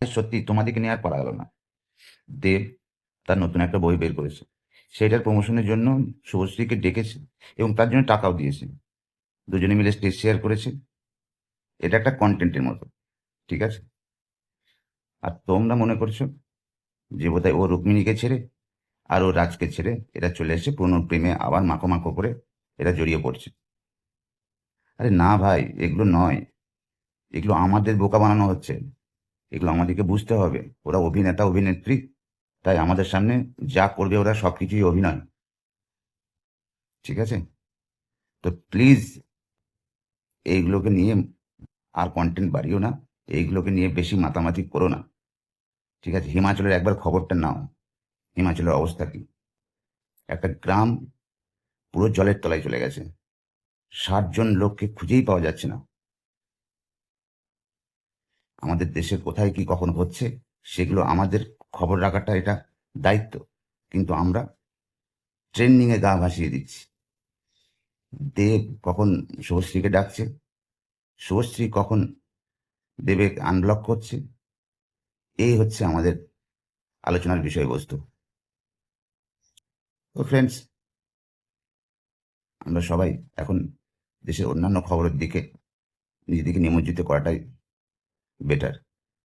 সত্যি তোমাদেরকে নিয়ে আর পারা গেল না। দেব তার নতুন একটা বই বের করেছে, সেটার প্রমোশনের জন্য শুভশ্রীকে ডেকেছে এবং তার জন্য টাকাও দিয়েছে। দুজনে মিলে স্টেজ শেয়ার করেছে। এটা একটা কন্টেন্টের মতো, ঠিক আছে? আর তোমরা মনে করছো যে বোধহয় ও রুক্মিণীকে ছেড়ে আর ও রাজকে ছেড়ে এরা চলে এসে পুরনো প্রেমে আবার মাখো মাখো করে এরা জড়িয়ে পড়ছে। আরে না ভাই, এগুলো নয়। এগুলো আমাদের বোকা বানানো হচ্ছে। এগুলো আমাদেরকে বুঝতে হবে, ওরা অভিনেতা অভিনেত্রী, তাই আমাদের সামনে যা করবে ওরা সবকিছুই অভিনয়, ঠিক আছে? তো প্লিজ এইগুলোকে নিয়ে আর কন্টেন্ট বাড়িও না, এইগুলোকে নিয়ে বেশি মাতামাতি করো না, ঠিক আছে? হিমাচলের একবার খবরটা নাও, হিমাচলের অবস্থা কি। একটা গ্রাম পুরো জলের তলায় চলে গেছে, 60 জন লোককে খুঁজেই পাওয়া যাচ্ছে না। আমাদের দেশে কোথায় কি কখন হচ্ছে সেগুলো আমাদের খবর রাখাটা এটা দায়িত্ব, কিন্তু আমরা ট্রেন্ডিংয়ে গা ভাসিয়ে দিচ্ছি। দেব কখন শুভশ্রীকে ডাকছে, শুভশ্রী কখন দেবে আনব্লক করছে, এই হচ্ছে আমাদের আলোচনার বিষয়বস্তু। তো ফ্রেন্ডস, আমরা সবাই এখন দেশের অন্যান্য খবরের দিকে নিজেদেরকে নিমজ্জিত করাটাই বেটার।